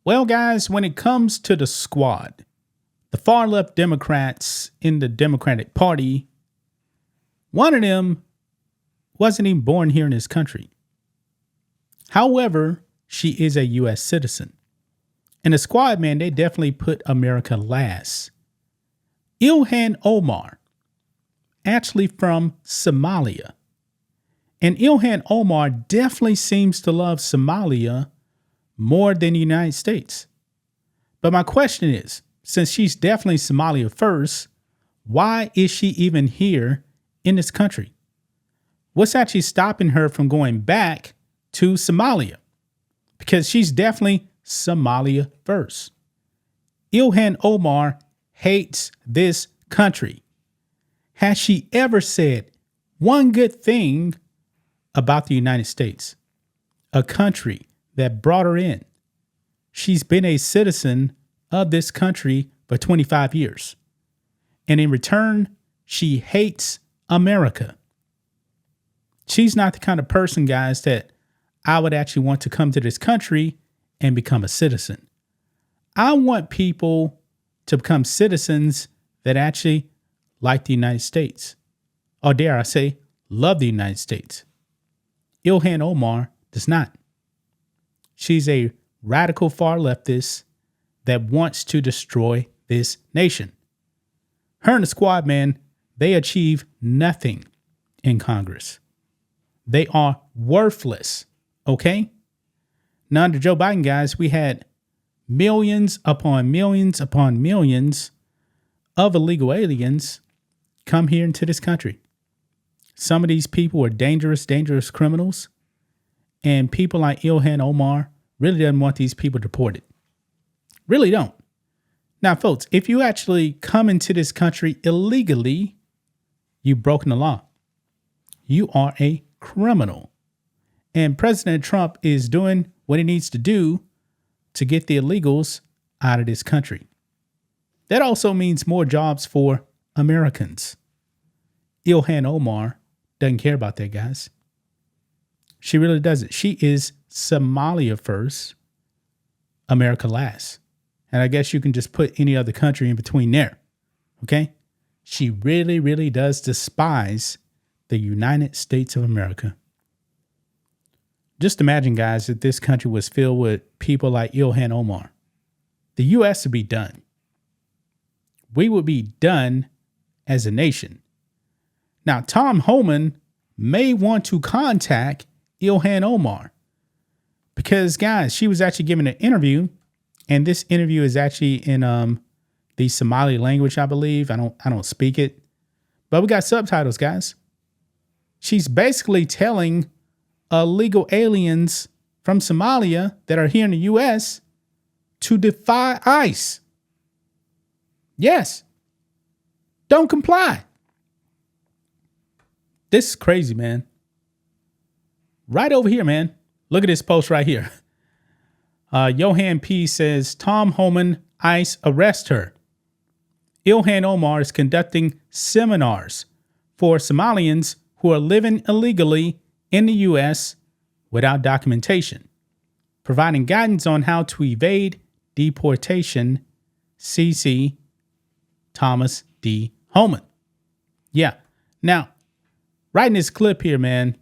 Well, guys, when it comes to the squad, the far left Democrats in the Democratic Party, one of them wasn't even born here in this country. However, she is a U.S. citizen. And the squad, man, they definitely put America last. Ilhan Omar, actually from Somalia. And Ilhan Omar definitely seems to love Somalia more than the United States. But my question is, since she's definitely Somalia first, why is she even here in this country? What's actually stopping her from going back to Somalia? Because she's definitely Somalia first. Ilhan Omar hates this country. Has she ever said one good thing about the United States, a country that brought her in? She's been a citizen of this country for 25 years. And in return, she hates America. She's not the kind of person, guys, that I would actually want to come to this country and become a citizen. I want people to become citizens that actually like the United States, or dare I say, love the United States. Ilhan Omar does not. She's a radical far leftist that wants to destroy this nation. Her and the squad, man, they achieve nothing in Congress. They are worthless, okay? Now, under Joe Biden, guys, we had millions upon millions upon millions of illegal aliens come here into this country. Some of these people are dangerous, dangerous criminals. And people like Ilhan Omar really doesn't want these people deported. Really don't. Now, folks, if you actually come into this country illegally, you've broken the law. You are a criminal. And President Trump is doing what he needs to do to get the illegals out of this country. That also means more jobs for Americans. Ilhan Omar doesn't care about that, guys. She really doesn't. She is Somalia first, America last. And I guess you can just put any other country in between there. Okay? She really, really does despise the United States of America. Just imagine, guys, that this country was filled with people like Ilhan Omar. The U.S. would be done. We would be done as a nation. Now, Tom Homan may want to contact Ilhan Omar because, guys, she was actually giving an interview, and this interview is actually in the Somali language, I believe. I don't speak it, but we got subtitles, guys. She's basically telling illegal aliens from Somalia that are here in the U.S. to defy ICE. Yes. Don't comply. This is crazy, man. Right over here, man. Look at this post right here. Johan P. says, Tom Homan, ICE arrest her. Ilhan Omar is conducting seminars for Somalians who are living illegally in the U.S. without documentation, providing guidance on how to evade deportation. CC Thomas D. Homan. Yeah. Now, right in this clip here, man,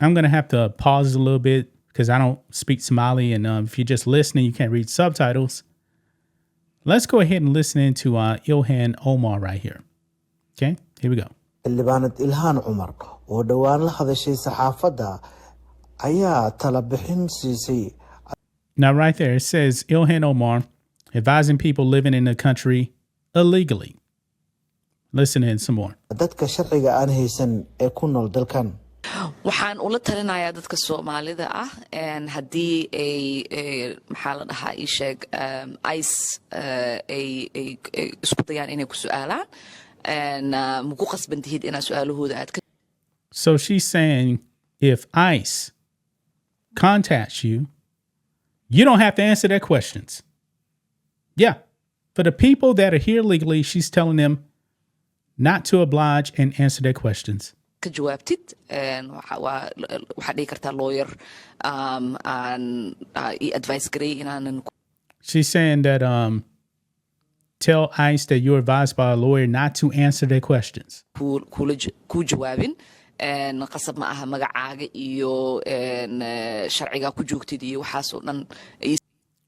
I'm going to have to pause a little bit because I don't speak Somali. And if you're just listening, you can't read subtitles. Let's go ahead and listen into Ilhan Omar right here. Okay, here we go. xildhibaanad Ilhan Omar oo dhawaan la hadashay saxaafadda ayaa tala bixin siisay. Now, right there, it says Ilhan Omar advising people living in the country illegally. Listen in some more. Dadka sharciga aan haysan ee ku nool dalkan. waxaan ula talinayaa dadka Soomaalida ah haddii ay maxaa la dhahaa ii sheeg ICE ay isku dayaan inay ku su'aalaan muku qasban tihid inaa su'aalahooda aad. So she's saying if ICE contacts you, you don't have to answer their questions. Yeah. For the people that are here legally, she's telling them not to oblige and answer their questions. ka jawaabtid waxaad dhihi kartaa lawyer advice garay inaanan. She's saying that tell ICE that you're advised by a lawyer not to answer their questions. ku jawaabin qasab ma aha magacaaga iyo sharciga ku joogtid iyo waxaas oo dhan.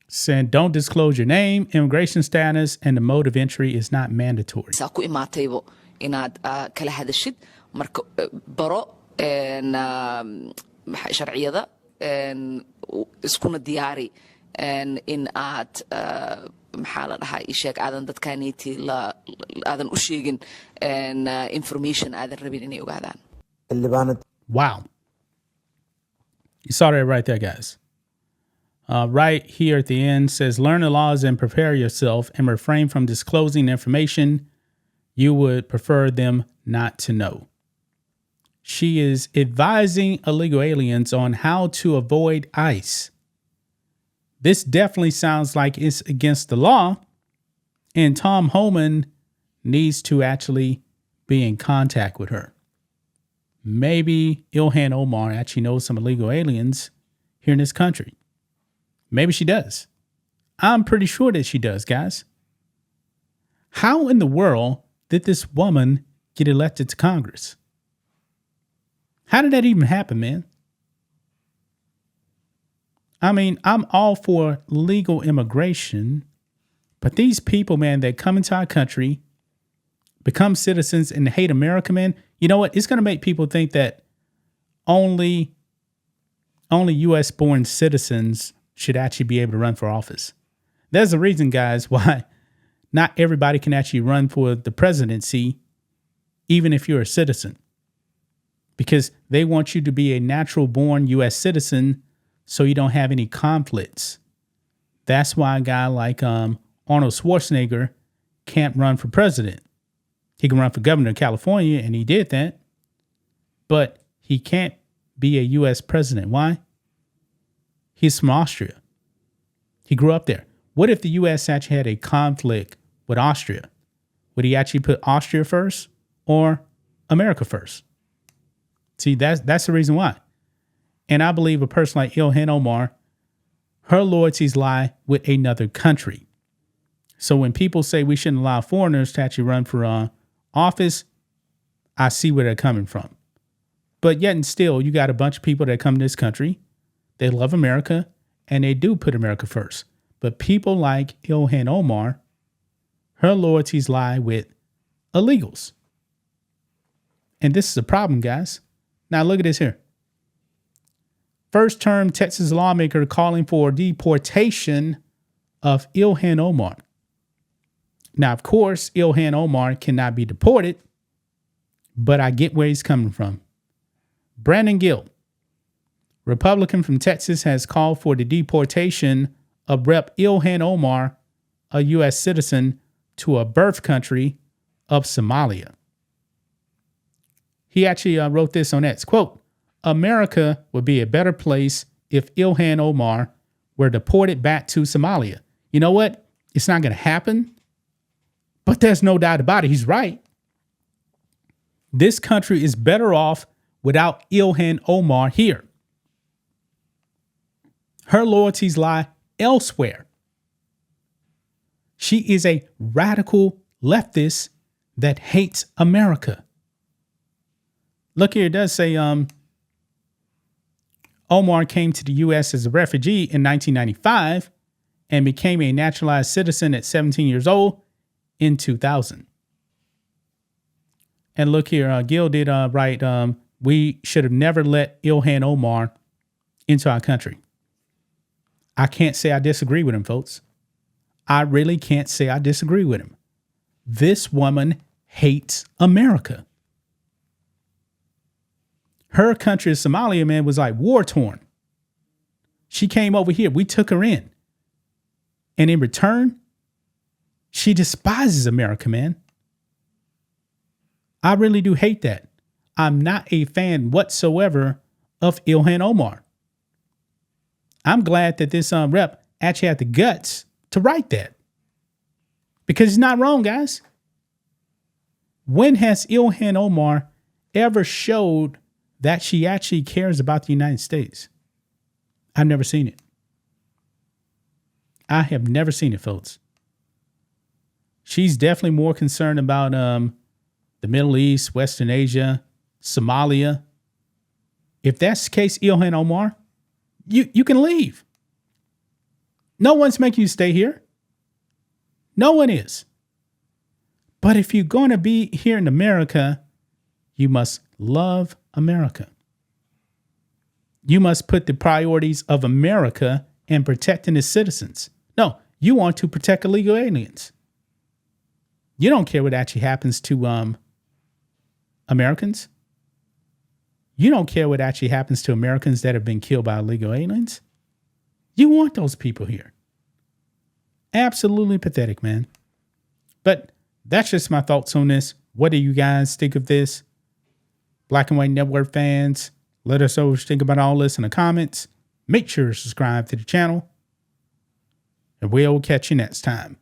Saying don't disclose your name, immigration status, and the mode of entry is not mandatory. Saa ku imaataybo inaad kala hadashid marka baro sharciyada iskuna diyaari in aad maxaa la dhahaa isheeg aadan dadkaaniiti aadan u sheegin information aadan rabin inay ogaadaan. Wow. You saw that right there, guys. Right here at the end says, learn the laws and prepare yourself and refrain from disclosing information you would prefer them not to know. She is advising illegal aliens on how to avoid ICE. This definitely sounds like it's against the law, and Tom Homan needs to actually be in contact with her. Maybe Ilhan Omar actually knows some illegal aliens here in this country. Maybe she does. I'm pretty sure that she does, guys. How in the world did this woman get elected to Congress? How did that even happen, man? I mean, I'm all for legal immigration, but these people, man, that come into our country, become citizens and hate America, man, you know what? It's going to make people think that only U.S. born citizens should actually be able to run for office. There's a reason, guys, why not everybody can actually run for the presidency, even if you're a citizen, because they want you to be a natural born U.S. citizen so you don't have any conflicts. That's why a guy like Arnold Schwarzenegger can't run for president. He can run for governor of California, and he did that, but he can't be a U.S. president. Why? He's from Austria. He grew up there. What if the U.S. actually had a conflict with Austria? Would he actually put Austria first or America first? See, that's the reason why. And I believe a person like Ilhan Omar, her loyalties lie with another country. So when people say we shouldn't allow foreigners to actually run for office, I see where they're coming from. But yet and still, you got a bunch of people that come to this country. They love America, and they do put America first. But people like Ilhan Omar, her loyalties lie with illegals. And this is a problem, guys. Now look at this here. First-term Texas lawmaker calling for deportation of Ilhan Omar. Now, of course, Ilhan Omar cannot be deported, but I get where he's coming from. Brandon Gill, Republican from Texas, has called for the deportation of Rep. Ilhan Omar, a U.S. citizen, to a birth country of Somalia. He actually wrote this on X, quote, America would be a better place if Ilhan Omar were deported back to Somalia. You know what? It's not going to happen, but there's no doubt about it. He's right. This country is better off without Ilhan Omar here. Her loyalties lie elsewhere. She is a radical leftist that hates America. Look here, it does say Omar came to the U.S. as a refugee in 1995 and became a naturalized citizen at 17 years old in 2000. And look here, Gil did write, we should have never let Ilhan Omar into our country. I can't say I disagree with him, folks. I really can't say I disagree with him. This woman hates America. Her country of Somalia, man, was like war-torn. She came over here. We took her in. And in return, she despises America, man. I really do hate that. I'm not a fan whatsoever of Ilhan Omar. I'm glad that this rep actually had the guts to write that. Because he's not wrong, guys. When has Ilhan Omar ever showed that she actually cares about the United States? I've never seen it. I have never seen it, folks. She's definitely more concerned about the Middle East, Western Asia, Somalia. If that's the case, Ilhan Omar, you can leave. No one's making you stay here. No one is. But if you're going to be here in America, you must love America. You must put the priorities of America and protecting its citizens. No, you want to protect illegal aliens. You don't care what actually happens to Americans. You don't care what actually happens to Americans that have been killed by illegal aliens. You want those people here. Absolutely pathetic, man. But that's just my thoughts on this. What do you guys think of this? Black and White Network fans, let us know what you think about all this in the comments. Make sure to subscribe to the channel. And we'll catch you next time.